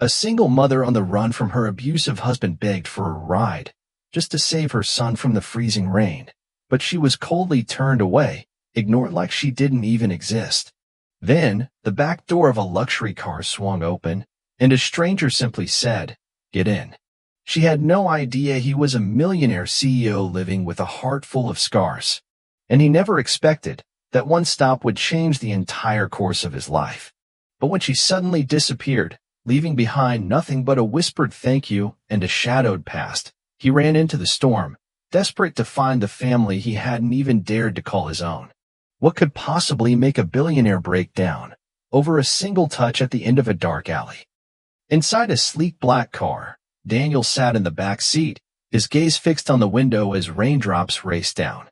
A single mother on the run from her abusive husband begged for a ride, just to save her son from the freezing rain, but she was coldly turned away, ignored like she didn't even exist. Then, the back door of a luxury car swung open, and a stranger simply said, "Get in." She had no idea he was a millionaire CEO living with a heart full of scars, and he never expected that one stop would change the entire course of his life. But when she suddenly disappeared, leaving behind nothing but a whispered thank you and a shadowed past, he ran into the storm, desperate to find the family he hadn't even dared to call his own. What could possibly make a billionaire break down over a single touch at the end of a dark alley? Inside a sleek black car, Daniel sat in the back seat, his gaze fixed on the window as raindrops raced down.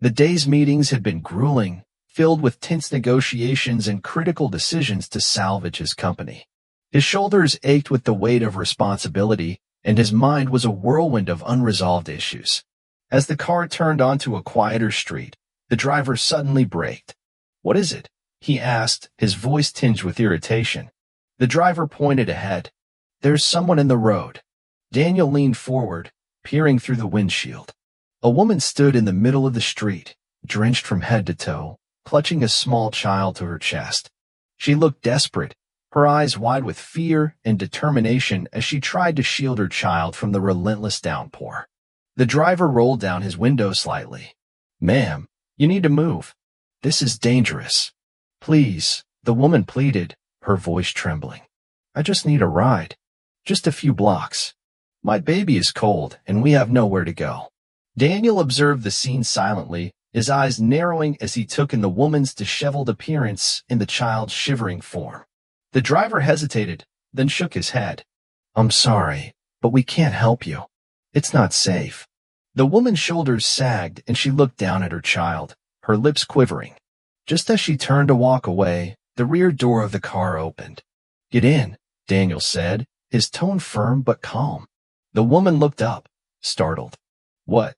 The day's meetings had been grueling, filled with tense negotiations and critical decisions to salvage his company. His shoulders ached with the weight of responsibility, and his mind was a whirlwind of unresolved issues. As the car turned onto a quieter street, the driver suddenly braked. "What is it?" he asked, his voice tinged with irritation. The driver pointed ahead. "There's someone in the road." Daniel leaned forward, peering through the windshield. A woman stood in the middle of the street, drenched from head to toe, clutching a small child to her chest. She looked desperate, her eyes wide with fear and determination as she tried to shield her child from the relentless downpour. The driver rolled down his window slightly. "Ma'am, you need to move. This is dangerous." "Please," the woman pleaded, her voice trembling. "I just need a ride. Just a few blocks. My baby is cold, and we have nowhere to go." Daniel observed the scene silently, his eyes narrowing as he took in the woman's disheveled appearance and the child's shivering form. The driver hesitated, then shook his head. "I'm sorry, but we can't help you. It's not safe." The woman's shoulders sagged and she looked down at her child, her lips quivering. Just as she turned to walk away, the rear door of the car opened. "Get in," Daniel said, his tone firm but calm. The woman looked up, startled. "What?"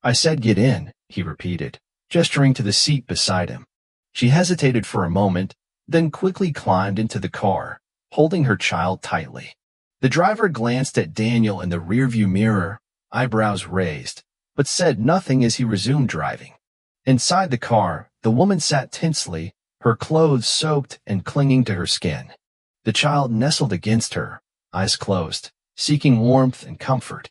"I said get in," he repeated, gesturing to the seat beside him. She hesitated for a moment, then quickly climbed into the car, holding her child tightly. The driver glanced at Daniel in the rearview mirror, eyebrows raised, but said nothing as he resumed driving. Inside the car, the woman sat tensely, her clothes soaked and clinging to her skin. The child nestled against her, eyes closed, seeking warmth and comfort.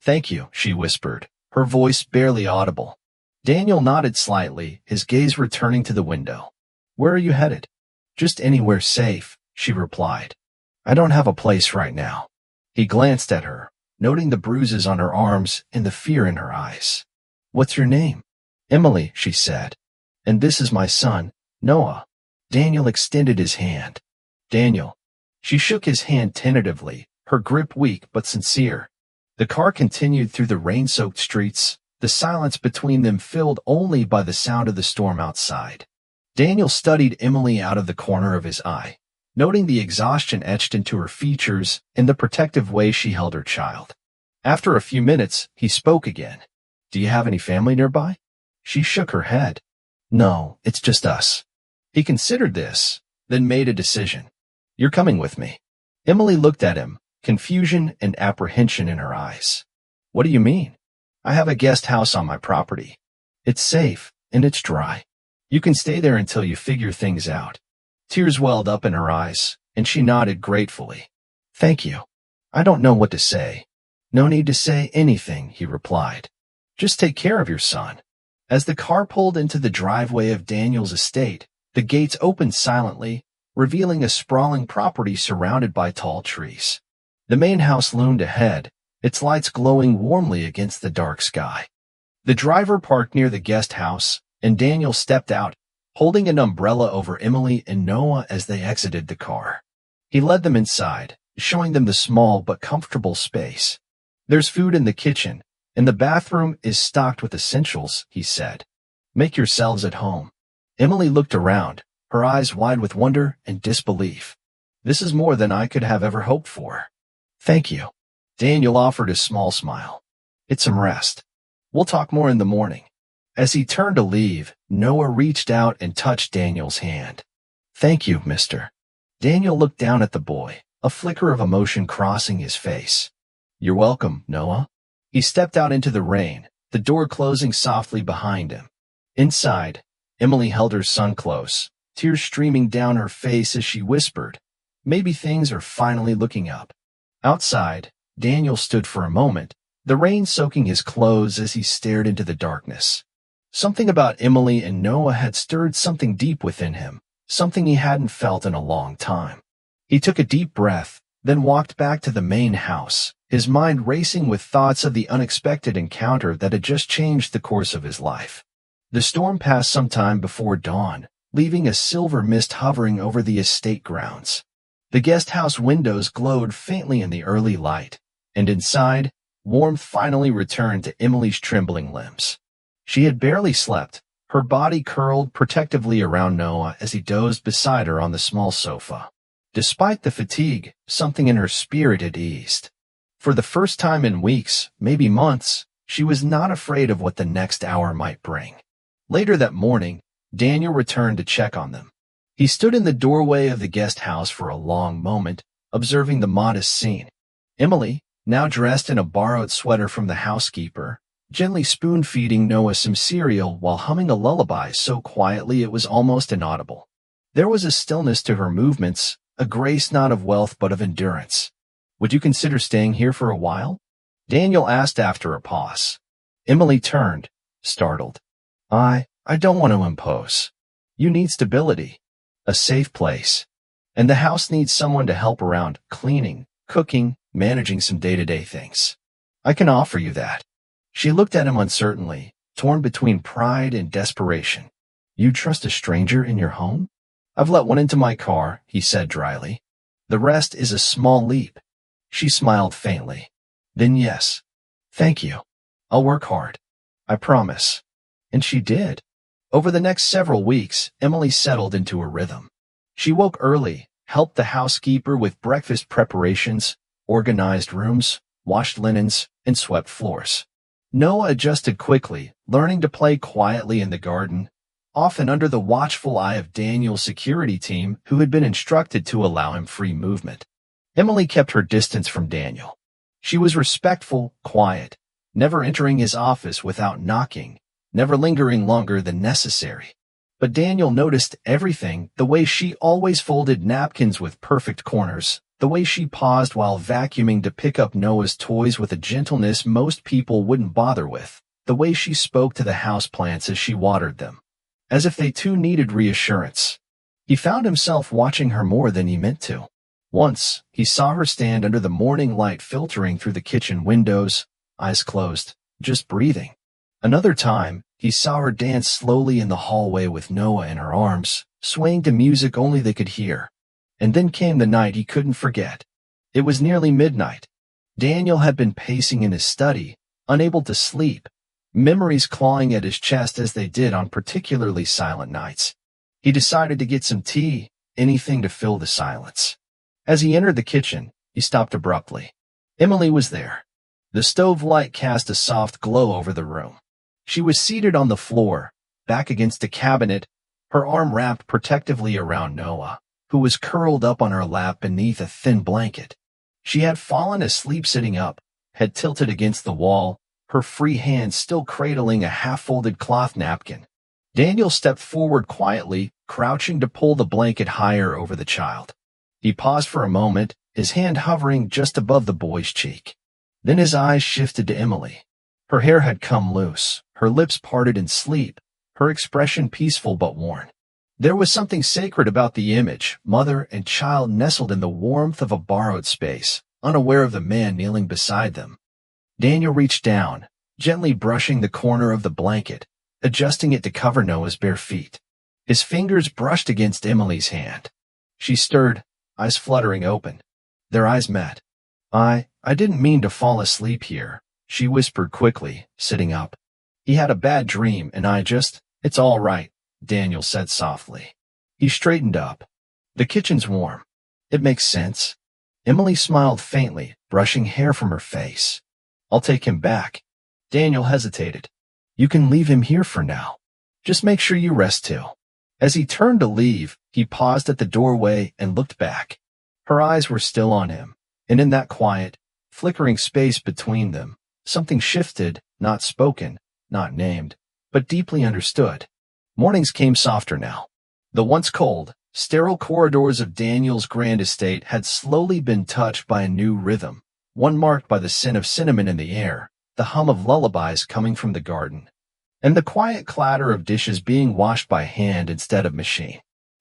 "Thank you," she whispered, her voice barely audible. Daniel nodded slightly, his gaze returning to the window. "Where are you headed?" "Just anywhere safe," she replied. "I don't have a place right now." He glanced at her, noting the bruises on her arms and the fear in her eyes. "What's your name?" "Emily," she said. "And this is my son, Noah." Daniel extended his hand. "Daniel." She shook his hand tentatively, her grip weak but sincere. The car continued through the rain-soaked streets, the silence between them filled only by the sound of the storm outside. Daniel studied Emily out of the corner of his eye, noting the exhaustion etched into her features and the protective way she held her child. After a few minutes, he spoke again. "Do you have any family nearby?" She shook her head. "No, it's just us." He considered this, then made a decision. "You're coming with me." Emily looked at him, confusion and apprehension in her eyes. "What do you mean?" "I have a guest house on my property. It's safe, and it's dry. You can stay there until you figure things out." Tears welled up in her eyes, and she nodded gratefully. "Thank you. I don't know what to say." "No need to say anything," he replied. "Just take care of your son." As the car pulled into the driveway of Daniel's estate, the gates opened silently, revealing a sprawling property surrounded by tall trees. The main house loomed ahead, its lights glowing warmly against the dark sky. The driver parked near the guest house, and Daniel stepped out, holding an umbrella over Emily and Noah as they exited the car. He led them inside, showing them the small but comfortable space. "There's food in the kitchen, and the bathroom is stocked with essentials," he said. "Make yourselves at home." Emily looked around, her eyes wide with wonder and disbelief. "This is more than I could have ever hoped for." "Thank you." Daniel offered a small smile. "Get some rest. We'll talk more in the morning." As he turned to leave, Noah reached out and touched Daniel's hand. "Thank you, mister." Daniel looked down at the boy, a flicker of emotion crossing his face. "You're welcome, Noah." He stepped out into the rain, the door closing softly behind him. Inside, Emily held her son close, tears streaming down her face as she whispered, "Maybe things are finally looking up." Outside, Daniel stood for a moment, the rain soaking his clothes as he stared into the darkness. Something about Emily and Noah had stirred something deep within him, something he hadn't felt in a long time. He took a deep breath, then walked back to the main house, his mind racing with thoughts of the unexpected encounter that had just changed the course of his life. The storm passed some time before dawn, leaving a silver mist hovering over the estate grounds. The guest house windows glowed faintly in the early light, and inside, warmth finally returned to Emily's trembling limbs. She had barely slept, her body curled protectively around Noah as he dozed beside her on the small sofa. Despite the fatigue, something in her spirit had eased. For the first time in weeks, maybe months, she was not afraid of what the next hour might bring. Later that morning, Daniel returned to check on them. He stood in the doorway of the guest house for a long moment, observing the modest scene. Emily, now dressed in a borrowed sweater from the housekeeper, gently spoon-feeding Noah some cereal while humming a lullaby so quietly it was almost inaudible. There was a stillness to her movements, a grace not of wealth but of endurance. "Would you consider staying here for a while?" Daniel asked after a pause. Emily turned, startled. I don't want to impose. You need stability, a safe place. And the house needs someone to help around cleaning, cooking, managing some day-to-day things. I can offer you that." She looked at him uncertainly, torn between pride and desperation. "You trust a stranger in your home?" "I've let one into my car," he said dryly. "The rest is a small leap." She smiled faintly. "Then yes. Thank you. I'll work hard. I promise." And she did. Over the next several weeks, Emily settled into a rhythm. She woke early, helped the housekeeper with breakfast preparations, organized rooms, washed linens, and swept floors. Noah adjusted quickly, learning to play quietly in the garden, often under the watchful eye of Daniel's security team, who had been instructed to allow him free movement. Emily kept her distance from Daniel. She was respectful, quiet, never entering his office without knocking, never lingering longer than necessary. But Daniel noticed everything, the way she always folded napkins with perfect corners, the way she paused while vacuuming to pick up Noah's toys with a gentleness most people wouldn't bother with, the way she spoke to the houseplants as she watered them, as if they too needed reassurance. He found himself watching her more than he meant to. Once, he saw her stand under the morning light filtering through the kitchen windows, eyes closed, just breathing. Another time, he saw her dance slowly in the hallway with Noah in her arms, swaying to music only they could hear. And then came the night he couldn't forget. It was nearly midnight. Daniel had been pacing in his study, unable to sleep, memories clawing at his chest as they did on particularly silent nights. He decided to get some tea, anything to fill the silence. As he entered the kitchen, he stopped abruptly. Emily was there. The stove light cast a soft glow over the room. She was seated on the floor, back against a cabinet, her arm wrapped protectively around Noah, who was curled up on her lap beneath a thin blanket. She had fallen asleep sitting up, head tilted against the wall, her free hand still cradling a half-folded cloth napkin. Daniel stepped forward quietly, crouching to pull the blanket higher over the child. He paused for a moment, his hand hovering just above the boy's cheek. Then his eyes shifted to Emily. Her hair had come loose, her lips parted in sleep, her expression peaceful but worn. There was something sacred about the image, mother and child nestled in the warmth of a borrowed space, unaware of the man kneeling beside them. Daniel reached down, gently brushing the corner of the blanket, adjusting it to cover Noah's bare feet. His fingers brushed against Emily's hand. She stirred, eyes fluttering open. Their eyes met. I didn't mean to fall asleep here," she whispered quickly, sitting up. "He had a bad dream and it's all right," Daniel said softly. He straightened up. "The kitchen's warm. It makes sense." Emily smiled faintly, brushing hair from her face. "I'll take him back." Daniel hesitated. "You can leave him here for now. Just make sure you rest too." As he turned to leave, he paused at the doorway and looked back. Her eyes were still on him, and in that quiet, flickering space between them, something shifted, not spoken, not named, but deeply understood. Mornings came softer now. The once cold, sterile corridors of Daniel's grand estate had slowly been touched by a new rhythm, one marked by the scent of cinnamon in the air, the hum of lullabies coming from the garden, and the quiet clatter of dishes being washed by hand instead of machine.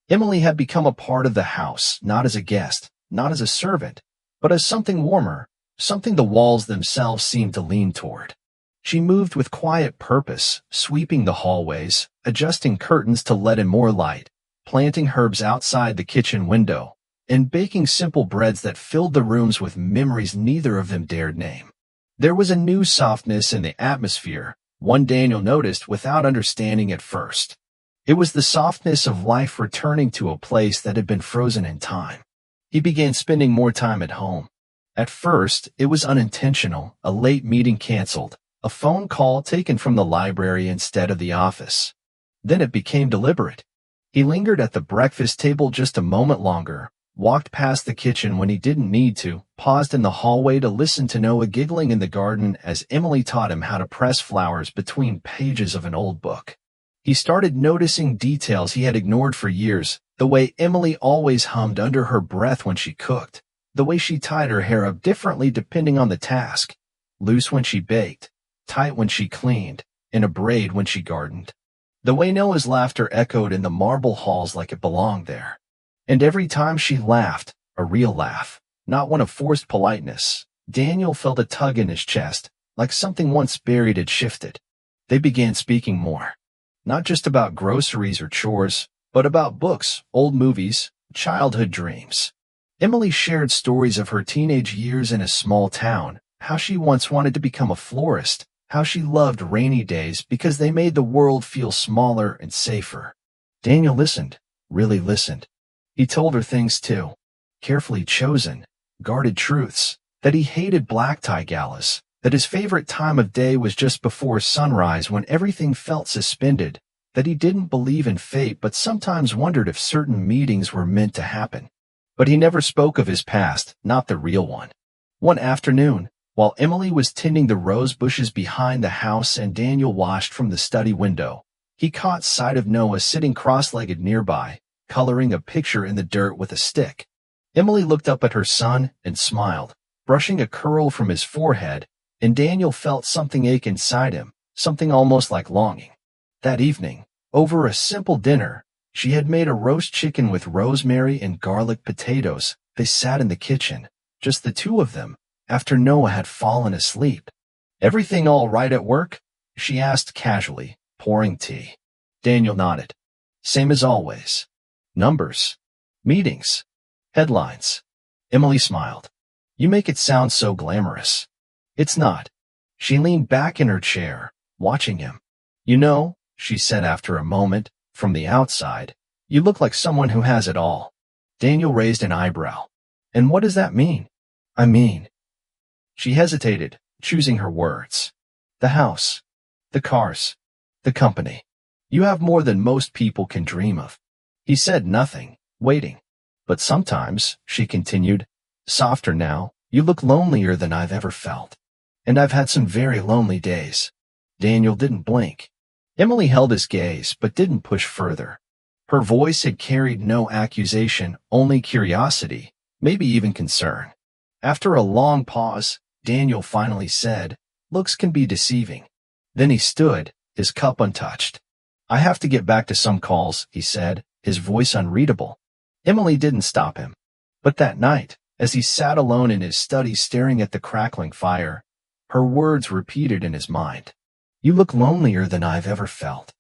Emily had become a part of the house, not as a guest, not as a servant, but as something warmer, something the walls themselves seemed to lean toward. She moved with quiet purpose, sweeping the hallways, adjusting curtains to let in more light, planting herbs outside the kitchen window, and baking simple breads that filled the rooms with memories neither of them dared name. There was a new softness in the atmosphere, one Daniel noticed without understanding at first. It was the softness of life returning to a place that had been frozen in time. He began spending more time at home. At first, it was unintentional, a late meeting canceled, a phone call taken from the library instead of the office. Then it became deliberate. He lingered at the breakfast table just a moment longer, walked past the kitchen when he didn't need to, paused in the hallway to listen to Noah giggling in the garden as Emily taught him how to press flowers between pages of an old book. He started noticing details he had ignored for years, the way Emily always hummed under her breath when she cooked, the way she tied her hair up differently depending on the task, loose when she baked, tight when she cleaned, in a braid when she gardened. The way Noah's laughter echoed in the marble halls like it belonged there. And every time she laughed, a real laugh, not one of forced politeness, Daniel felt a tug in his chest, like something once buried had shifted. They began speaking more. Not just about groceries or chores, but about books, old movies, childhood dreams. Emily shared stories of her teenage years in a small town, how she once wanted to become a florist, how she loved rainy days because they made the world feel smaller and safer. Daniel listened, really listened. He told her things too, carefully chosen, guarded truths, that he hated black tie galas, that his favorite time of day was just before sunrise when everything felt suspended, that he didn't believe in fate but sometimes wondered if certain meetings were meant to happen. But he never spoke of his past, not the real one. One afternoon, while Emily was tending the rose bushes behind the house and Daniel watched from the study window, he caught sight of Noah sitting cross-legged nearby, coloring a picture in the dirt with a stick. Emily looked up at her son and smiled, brushing a curl from his forehead, and Daniel felt something ache inside him, something almost like longing. That evening, over a simple dinner, she had made a roast chicken with rosemary and garlic potatoes. They sat in the kitchen, just the two of them, after Noah had fallen asleep. "Everything all right at work?" she asked casually, pouring tea. Daniel nodded. "Same as always. Numbers. Meetings. Headlines." Emily smiled. "You make it sound so glamorous." "It's not." She leaned back in her chair, watching him. "You know," she said after a moment, "from the outside, you look like someone who has it all." Daniel raised an eyebrow. "And what does that mean?" "I mean..." She hesitated, choosing her words. "The house. The cars. The company. You have more than most people can dream of." He said nothing, waiting. "But sometimes," she continued, softer now, "you look lonelier than I've ever felt. And I've had some very lonely days." Daniel didn't blink. Emily held his gaze but didn't push further. Her voice had carried no accusation, only curiosity, maybe even concern. After a long pause, Daniel finally said, "Looks can be deceiving." Then he stood, his cup untouched. "I have to get back to some calls," he said, his voice unreadable. Emily didn't stop him. But that night, as he sat alone in his study staring at the crackling fire, her words repeated in his mind. "You look lonelier than I've ever felt."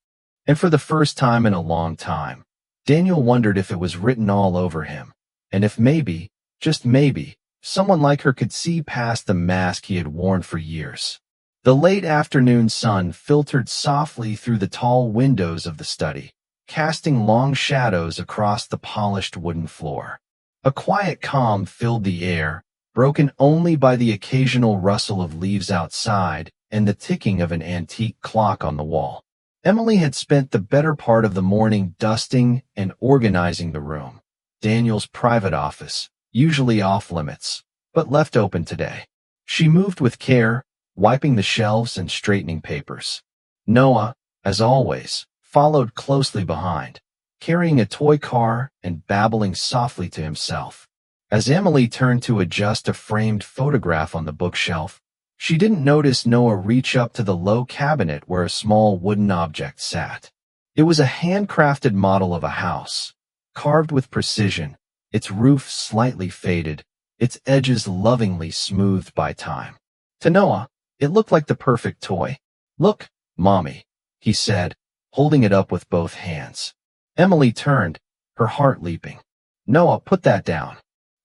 And for the first time in a long time, Daniel wondered if it was written all over him, and if maybe, just maybe, someone like her could see past the mask he had worn for years. The late afternoon sun filtered softly through the tall windows of the study, casting long shadows across the polished wooden floor. A quiet calm filled the air, broken only by the occasional rustle of leaves outside and the ticking of an antique clock on the wall. Emily had spent the better part of the morning dusting and organizing the room, Daniel's private office, usually off limits, but left open today. She moved with care, wiping the shelves and straightening papers. Noah, as always, followed closely behind, carrying a toy car and babbling softly to himself. As Emily turned to adjust a framed photograph on the bookshelf, she didn't notice Noah reach up to the low cabinet where a small wooden object sat. It was a handcrafted model of a house, carved with precision, its roof slightly faded, its edges lovingly smoothed by time. To Noah, it looked like the perfect toy. "Look, Mommy," he said, holding it up with both hands. Emily turned, her heart leaping. "Noah, put that down."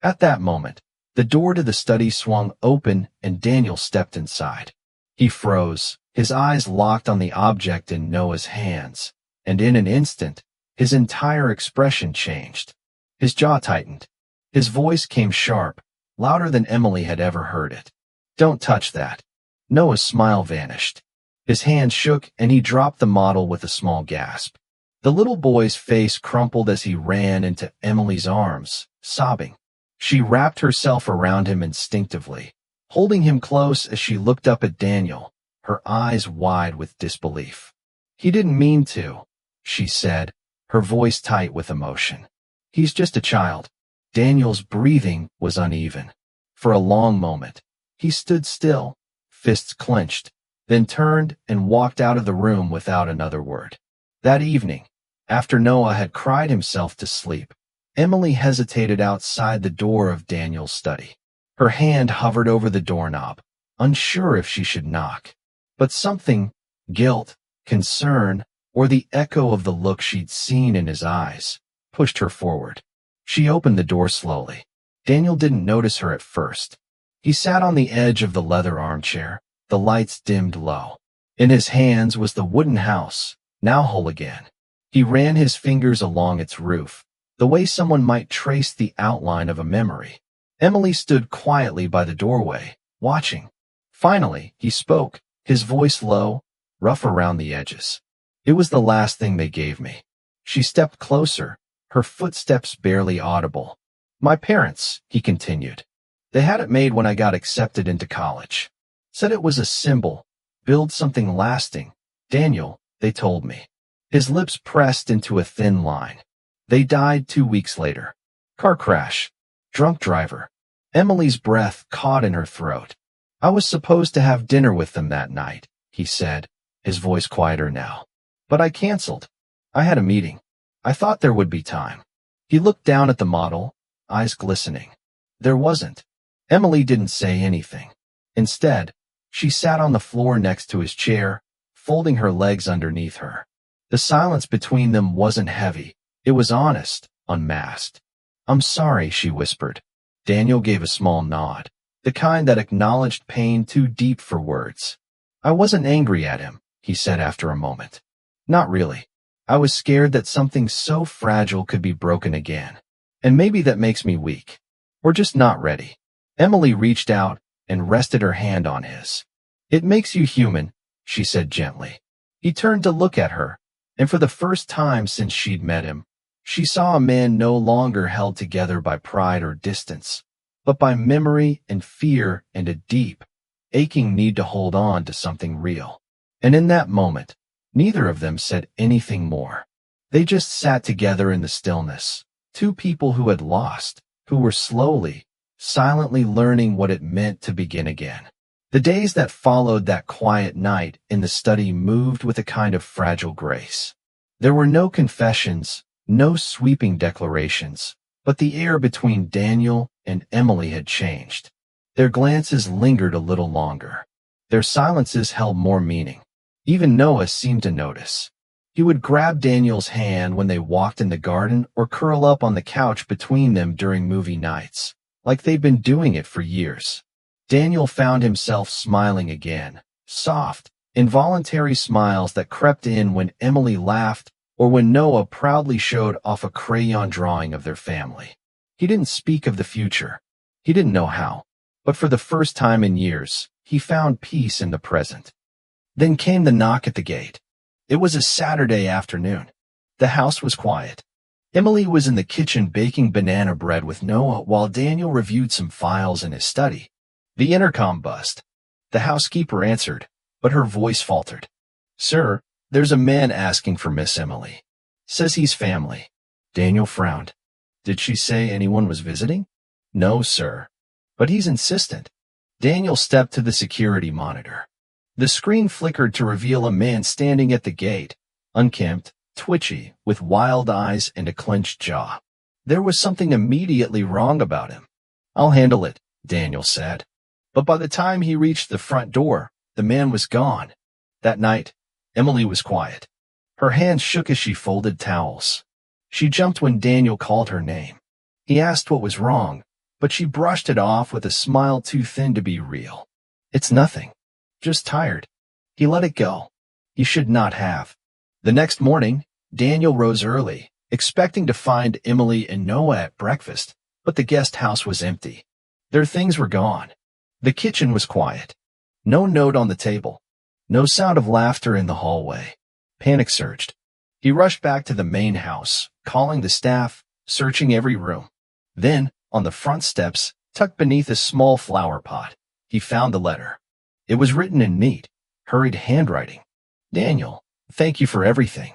At that moment, the door to the study swung open and Daniel stepped inside. He froze, his eyes locked on the object in Noah's hands, and in an instant, his entire expression changed. His jaw tightened. His voice came sharp, louder than Emily had ever heard it. "Don't touch that." Noah's smile vanished. His hand shook and he dropped the model with a small gasp. The little boy's face crumpled as he ran into Emily's arms, sobbing. She wrapped herself around him instinctively, holding him close as she looked up at Daniel, her eyes wide with disbelief. "He didn't mean to," she said, her voice tight with emotion. "He's just a child." Daniel's breathing was uneven. For a long moment, he stood still, fists clenched, then turned and walked out of the room without another word. That evening, after Noah had cried himself to sleep, Emily hesitated outside the door of Daniel's study. Her hand hovered over the doorknob, unsure if she should knock. But something, guilt, concern, or the echo of the look she'd seen in his eyes, pushed her forward. She opened the door slowly. Daniel didn't notice her at first. He sat on the edge of the leather armchair, the lights dimmed low. In his hands was the wooden house, now whole again. He ran his fingers along its roof, the way someone might trace the outline of a memory. Emily stood quietly by the doorway, watching. Finally, he spoke, his voice low, rough around the edges. "It was the last thing they gave me." She stepped closer, her footsteps barely audible. "My parents," he continued. "They had it made when I got accepted into college. Said it was a symbol, build something lasting. Daniel, they told me." His lips pressed into a thin line. "They died 2 weeks later. Car crash. Drunk driver." Emily's breath caught in her throat. "I was supposed to have dinner with them that night," he said, his voice quieter now. "But I canceled. I had a meeting. I thought there would be time." He looked down at the model, eyes glistening. There wasn't. Emily didn't say anything. Instead, she sat on the floor next to his chair, folding her legs underneath her. The silence between them wasn't heavy. It was honest, unmasked. "I'm sorry," she whispered. Daniel gave a small nod, the kind that acknowledged pain too deep for words. "I wasn't angry at him," he said after a moment. "Not really. I was scared that something so fragile could be broken again. And maybe that makes me weak. Or just not ready." Emily reached out and rested her hand on his. "It makes you human," she said gently. He turned to look at her, and for the first time since she'd met him, she saw a man no longer held together by pride or distance, but by memory and fear and a deep, aching need to hold on to something real. And in that moment, neither of them said anything more. They just sat together in the stillness, two people who had lost, who were slowly, silently learning what it meant to begin again. The days that followed that quiet night in the study moved with a kind of fragile grace. There were no confessions, no sweeping declarations, but the air between Daniel and Emily had changed. Their glances lingered a little longer. Their silences held more meaning. Even Noah seemed to notice. He would grab Daniel's hand when they walked in the garden or curl up on the couch between them during movie nights, like they'd been doing it for years. Daniel found himself smiling again, soft, involuntary smiles that crept in when Emily laughed or when Noah proudly showed off a crayon drawing of their family. He didn't speak of the future. He didn't know how. But for the first time in years, he found peace in the present. Then came the knock at the gate. It was a Saturday afternoon. The house was quiet. Emily was in the kitchen baking banana bread with Noah while Daniel reviewed some files in his study. The intercom buzzed. The housekeeper answered, but her voice faltered. "Sir, there's a man asking for Miss Emily. Says he's family." Daniel frowned. "Did she say anyone was visiting?" "No, sir. But he's insistent." Daniel stepped to the security monitor. The screen flickered to reveal a man standing at the gate, unkempt, twitchy, with wild eyes and a clenched jaw. There was something immediately wrong about him. "I'll handle it," Daniel said. But by the time he reached the front door, the man was gone. That night, Emily was quiet. Her hands shook as she folded towels. She jumped when Daniel called her name. He asked what was wrong, but she brushed it off with a smile too thin to be real. "It's nothing. Just tired." He let it go. He should not have. The next morning, Daniel rose early, expecting to find Emily and Noah at breakfast, but the guest house was empty. Their things were gone. The kitchen was quiet. No note on the table. No sound of laughter in the hallway. Panic surged. He rushed back to the main house, calling the staff, searching every room. Then, on the front steps, tucked beneath a small flower pot, he found the letter. It was written in neat, hurried handwriting. "Daniel, thank you for everything.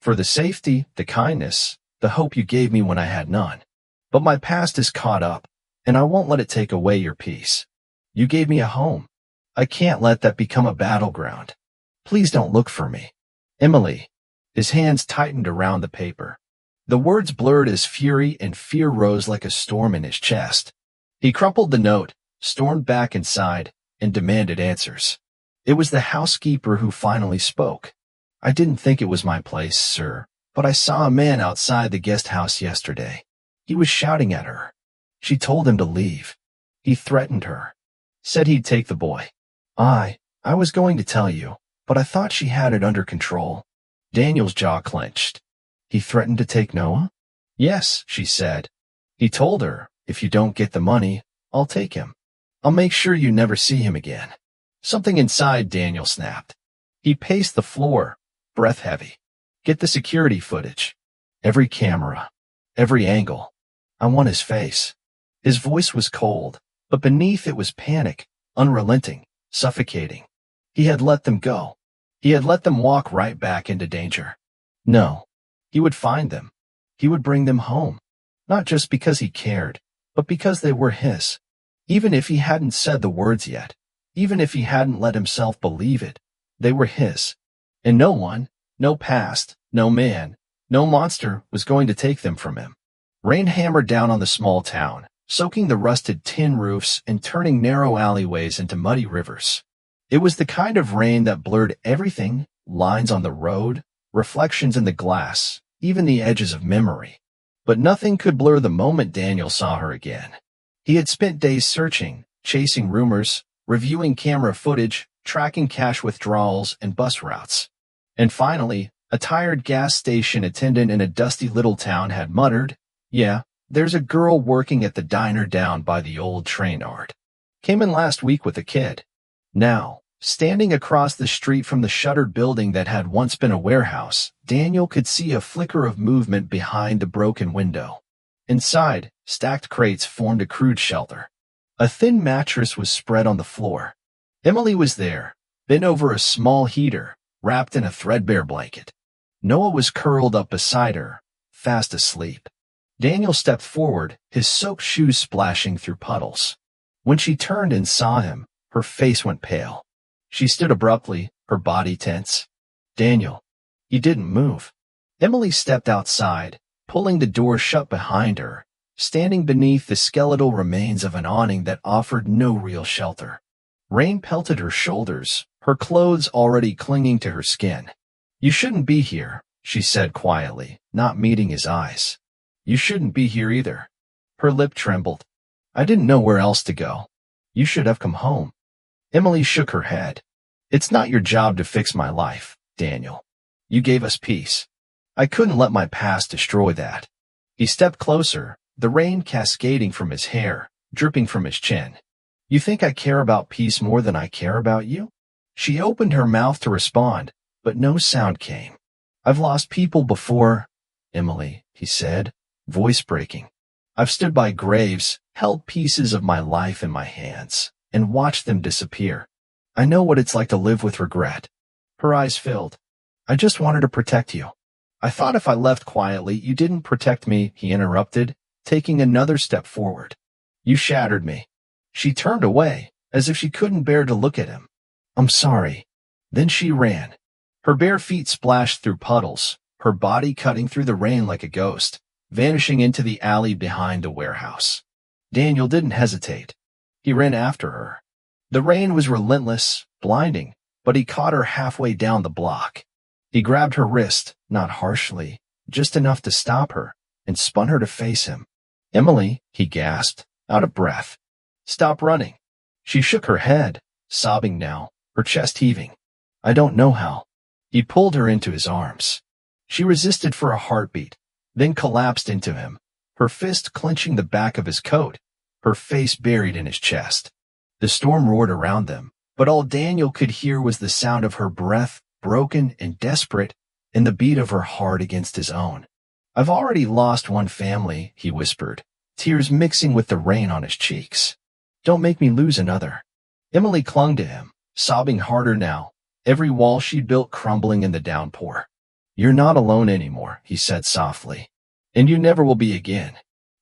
For the safety, the kindness, the hope you gave me when I had none. But my past is caught up, and I won't let it take away your peace. You gave me a home. I can't let that become a battleground. Please don't look for me. Emily." His hands tightened around the paper. The words blurred as fury and fear rose like a storm in his chest. He crumpled the note, stormed back inside, and demanded answers. It was the housekeeper who finally spoke. "I didn't think it was my place, sir, but I saw a man outside the guest house yesterday. He was shouting at her. She told him to leave. He threatened her. Said he'd take the boy. I was going to tell you, but I thought she had it under control." Daniel's jaw clenched. "He threatened to take Noah?" "Yes," she said. "He told her, if you don't get the money, I'll take him. I'll make sure you never see him again." Something inside Daniel snapped. He paced the floor, breath heavy. "Get the security footage. Every camera. Every angle. I want his face." His voice was cold, but beneath it was panic, unrelenting, suffocating. He had let them go. He had let them walk right back into danger. No. He would find them. He would bring them home. Not just because he cared, but because they were his. Even if he hadn't said the words yet, even if he hadn't let himself believe it, they were his. And no one, no past, no man, no monster was going to take them from him. Rain hammered down on the small town, soaking the rusted tin roofs and turning narrow alleyways into muddy rivers. It was the kind of rain that blurred everything, lines on the road, reflections in the glass, even the edges of memory. But nothing could blur the moment Daniel saw her again. He had spent days searching, chasing rumors, reviewing camera footage, tracking cash withdrawals and bus routes. And finally, a tired gas station attendant in a dusty little town had muttered, "Yeah, there's a girl working at the diner down by the old train yard. Came in last week with a kid." Now, standing across the street from the shuttered building that had once been a warehouse, Daniel could see a flicker of movement behind the broken window. Inside, stacked crates formed a crude shelter. A thin mattress was spread on the floor. Emily was there, bent over a small heater, wrapped in a threadbare blanket. Noah was curled up beside her, fast asleep. Daniel stepped forward, his soaked shoes splashing through puddles. When she turned and saw him, her face went pale. She stood abruptly, her body tense. "Daniel." He didn't move. Emily stepped outside, pulling the door shut behind her, standing beneath the skeletal remains of an awning that offered no real shelter. Rain pelted her shoulders, her clothes already clinging to her skin. "You shouldn't be here," she said quietly, not meeting his eyes. "You shouldn't be here either." Her lip trembled. "I didn't know where else to go. You should have come home." Emily shook her head. "It's not your job to fix my life, Daniel. You gave us peace. I couldn't let my past destroy that." He stepped closer, the rain cascading from his hair, dripping from his chin. "You think I care about peace more than I care about you?" She opened her mouth to respond, but no sound came. "I've lost people before, Emily, he said, voice breaking. I've stood by graves, held pieces of my life in my hands, and watched them disappear. I know what it's like to live with regret. Her eyes filled. I just wanted to protect you. I thought if I left quietly, you didn't protect me, he interrupted, taking another step forward. You shattered me. She turned away, as if she couldn't bear to look at him. I'm sorry. Then she ran. Her bare feet splashed through puddles, her body cutting through the rain like a ghost, vanishing into the alley behind the warehouse. Daniel didn't hesitate. He ran after her. The rain was relentless, blinding, but he caught her halfway down the block. He grabbed her wrist, not harshly, just enough to stop her, and spun her to face him. Emily, he gasped, out of breath. Stop running. She shook her head, sobbing now, her chest heaving. I don't know how. He pulled her into his arms. She resisted for a heartbeat, then collapsed into him, her fist clenching the back of his coat, her face buried in his chest. The storm roared around them, but all Daniel could hear was the sound of her breath, broken and desperate, and the beat of her heart against his own. I've already lost one family, he whispered, tears mixing with the rain on his cheeks. Don't make me lose another. Emily clung to him, sobbing harder now, every wall she'd built crumbling in the downpour. You're not alone anymore, he said softly. And you never will be again.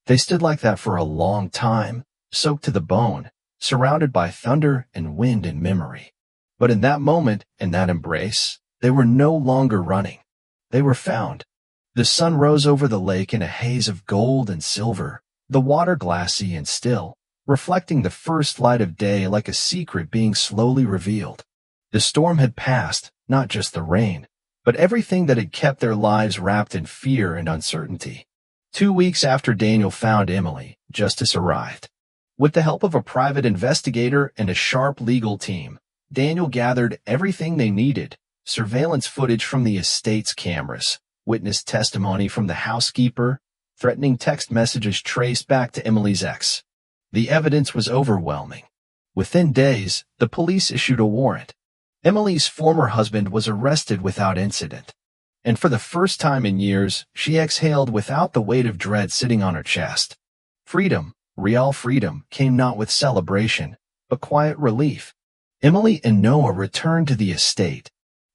They stood like that for a long time, soaked to the bone, surrounded by thunder and wind and memory. But in that moment, in that embrace, they were no longer running. They were found. The sun rose over the lake in a haze of gold and silver, the water glassy and still, reflecting the first light of day like a secret being slowly revealed. The storm had passed, not just the rain, but everything that had kept their lives wrapped in fear and uncertainty. 2 weeks after Daniel found Emily, justice arrived. With the help of a private investigator and a sharp legal team, Daniel gathered everything they needed: surveillance footage from the estate's cameras, witness testimony from the housekeeper, threatening text messages traced back to Emily's ex. The evidence was overwhelming. Within days, the police issued a warrant. Emily's former husband was arrested without incident. And for the first time in years, she exhaled without the weight of dread sitting on her chest. Freedom, real freedom, came not with celebration, but quiet relief. Emily and Noah returned to the estate.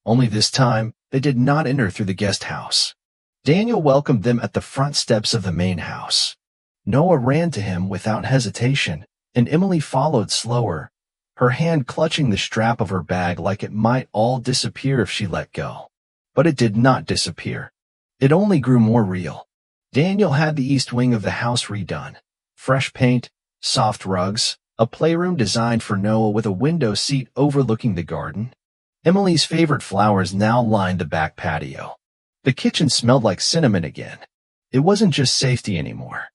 Only this time, they did not enter through the guest house. Daniel welcomed them at the front steps of the main house. Noah ran to him without hesitation, and Emily followed slower, her hand clutching the strap of her bag like it might all disappear if she let go. But it did not disappear. It only grew more real. Daniel had the east wing of the house redone. Fresh paint, soft rugs, a playroom designed for Noah with a window seat overlooking the garden. Emily's favorite flowers now lined the back patio. The kitchen smelled like cinnamon again. It wasn't just safety anymore.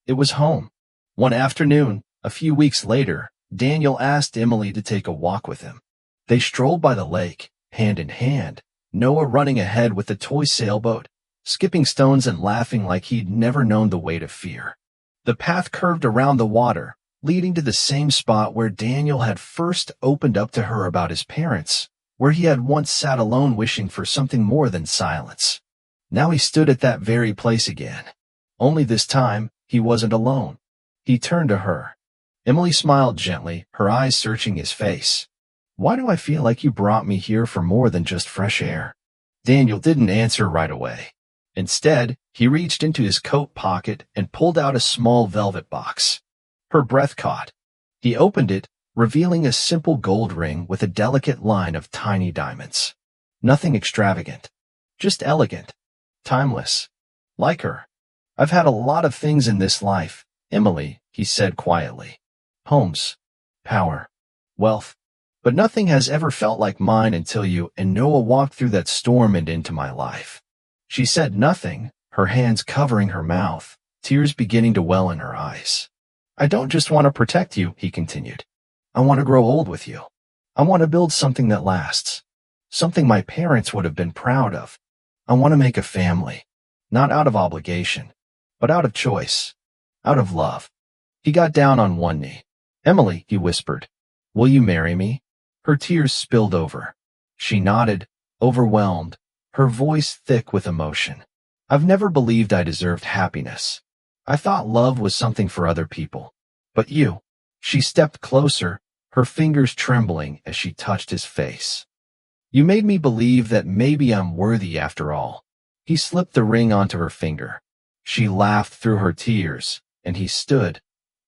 It was home. One afternoon, a few weeks later, Daniel asked Emily to take a walk with him. They strolled by the lake, hand in hand, Noah running ahead with the toy sailboat, skipping stones and laughing like he'd never known the weight of fear. The path curved around the water, leading to the same spot where Daniel had first opened up to her about his parents, where he had once sat alone wishing for something more than silence. Now he stood at that very place again. Only this time, he wasn't alone. He turned to her. Emily smiled gently, her eyes searching his face. Why do I feel like you brought me here for more than just fresh air? Daniel didn't answer right away. Instead, he reached into his coat pocket and pulled out a small velvet box. Her breath caught. He opened it, revealing a simple gold ring with a delicate line of tiny diamonds. Nothing extravagant. Just elegant. Timeless. Like her. I've had a lot of things in this life, Emily, he said quietly. Homes. Power. Wealth. But nothing has ever felt like mine until you and Noah walked through that storm and into my life. She said nothing, her hands covering her mouth, tears beginning to well in her eyes. I don't just want to protect you, he continued. I want to grow old with you. I want to build something that lasts. Something my parents would have been proud of. I want to make a family. Not out of obligation, but out of choice. Out of love. He got down on one knee. Emily, he whispered, will you marry me? Her tears spilled over. She nodded, overwhelmed, her voice thick with emotion. I've never believed I deserved happiness. I thought love was something for other people. But you." She stepped closer, her fingers trembling as she touched his face. "You made me believe that maybe I'm worthy after all." He slipped the ring onto her finger. She laughed through her tears, and he stood,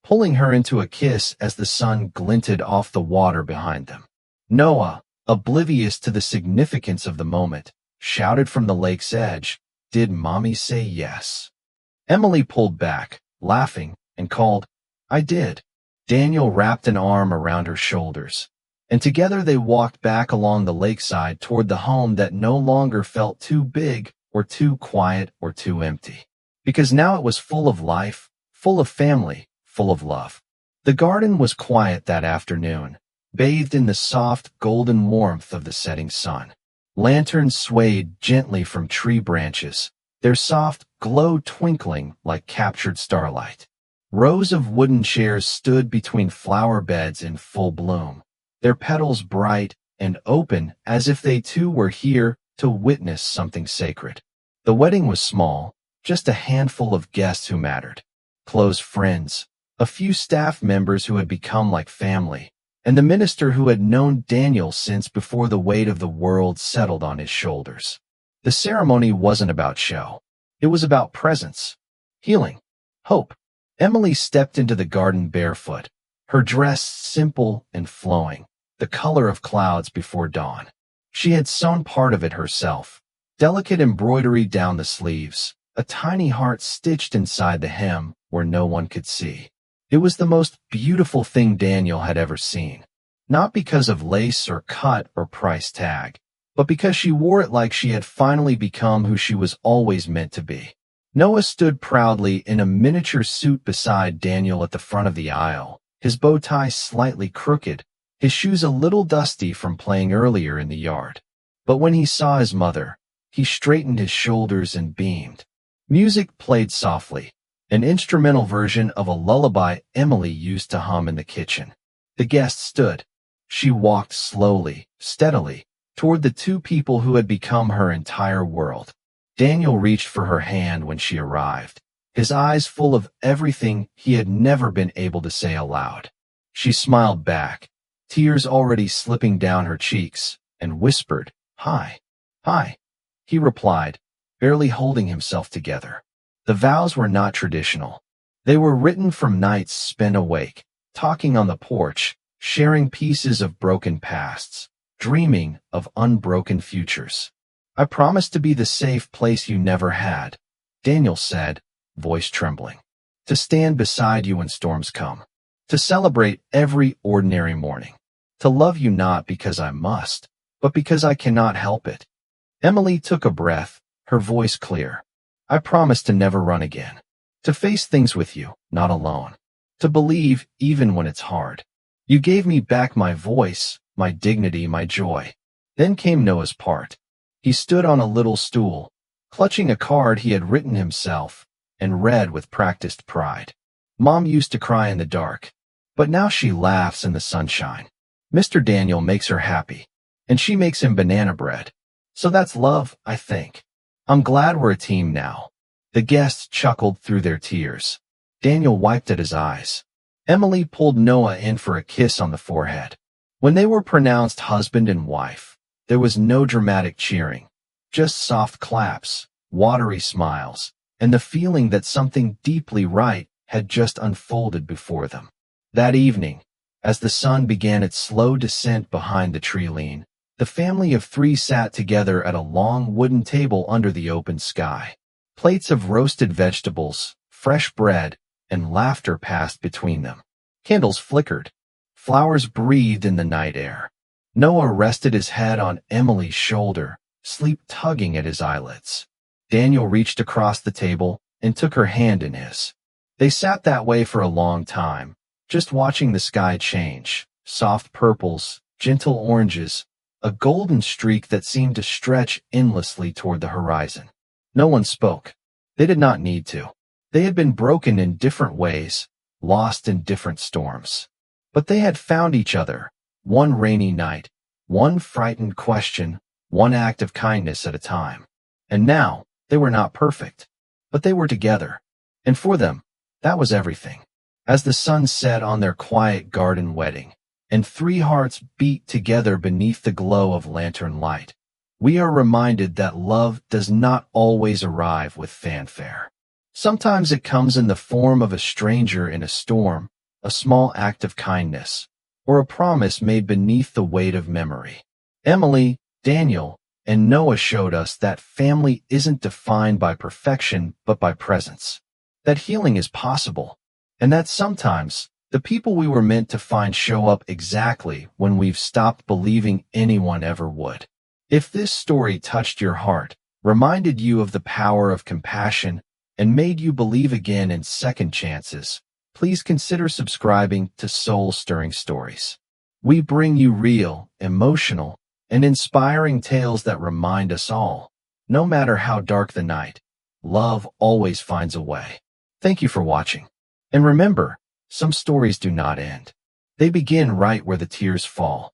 pulling her into a kiss as the sun glinted off the water behind them. Noah, oblivious to the significance of the moment, shouted from the lake's edge, "Did Mommy say yes?" Emily pulled back, laughing, and called, "I did." Daniel wrapped an arm around her shoulders, and together they walked back along the lakeside toward the home that no longer felt too big or too quiet or too empty. Because now it was full of life, full of family, full of love. The garden was quiet that afternoon, bathed in the soft, golden warmth of the setting sun. Lanterns swayed gently from tree branches, their soft glow twinkling like captured starlight. Rows of wooden chairs stood between flower beds in full bloom, their petals bright and open as if they too were here to witness something sacred. The wedding was small, just a handful of guests who mattered. Close friends, a few staff members who had become like family, and the minister who had known Daniel since before the weight of the world settled on his shoulders. The ceremony wasn't about show. It was about presence, healing, hope. Emily stepped into the garden barefoot, her dress simple and flowing, the color of clouds before dawn. She had sewn part of it herself, delicate embroidery down the sleeves, a tiny heart stitched inside the hem where no one could see. It was the most beautiful thing Daniel had ever seen, not because of lace or cut or price tag, but because she wore it like she had finally become who she was always meant to be. Noah stood proudly in a miniature suit beside Daniel at the front of the aisle, his bow tie slightly crooked, his shoes a little dusty from playing earlier in the yard. But when he saw his mother, he straightened his shoulders and beamed. Music played softly, an instrumental version of a lullaby Emily used to hum in the kitchen. The guest stood. She walked slowly, steadily, toward the two people who had become her entire world. Daniel reached for her hand when she arrived, his eyes full of everything he had never been able to say aloud. She smiled back, tears already slipping down her cheeks, and whispered, "Hi." "Hi," he replied, barely holding himself together. The vows were not traditional. They were written from nights spent awake, talking on the porch, sharing pieces of broken pasts, dreaming of unbroken futures. "I promise to be the safe place you never had," Daniel said, voice trembling. "To stand beside you when storms come. To celebrate every ordinary morning. To love you not because I must, but because I cannot help it." Emily took a breath, her voice clear. "I promise to never run again. To face things with you, not alone. To believe even when it's hard. You gave me back my voice, my dignity, my joy." Then came Noah's part. He stood on a little stool, clutching a card he had written himself, and read with practiced pride. "Mom used to cry in the dark, but now she laughs in the sunshine. Mr. Daniel makes her happy, and she makes him banana bread. So that's love, I think. I'm glad we're a team now." The guests chuckled through their tears. Daniel wiped at his eyes. Emily pulled Noah in for a kiss on the forehead. When they were pronounced husband and wife, there was no dramatic cheering, just soft claps, watery smiles, and the feeling that something deeply right had just unfolded before them. That evening, as the sun began its slow descent behind the tree lean, the family of three sat together at a long wooden table under the open sky. Plates of roasted vegetables, fresh bread, and laughter passed between them. Candles flickered. Flowers breathed in the night air. Noah rested his head on Emily's shoulder, sleep tugging at his eyelids. Daniel reached across the table and took her hand in his. They sat that way for a long time, just watching the sky change, soft purples, gentle oranges, a golden streak that seemed to stretch endlessly toward the horizon. No one spoke. They did not need to. They had been broken in different ways, lost in different storms. But they had found each other, one rainy night, one frightened question, one act of kindness at a time. And now, They were not perfect, but they were together. And for them, that was everything. As the sun set on their quiet garden wedding, and three hearts beat together beneath the glow of lantern light, we are reminded that love does not always arrive with fanfare. Sometimes it comes in the form of a stranger in a storm, a small act of kindness, or a promise made beneath the weight of memory. Emily, Daniel, and Noah showed us that family isn't defined by perfection but by presence, that healing is possible, and that sometimes the people we were meant to find show up exactly when we've stopped believing anyone ever would. If this story touched your heart, reminded you of the power of compassion, and made you believe again in second chances, please consider subscribing to Soul-Stirring Stories. We bring you real, emotional, and inspiring tales that remind us all, no matter how dark the night, love always finds a way. Thank you for watching. And remember, some stories do not end. They begin right where the tears fall.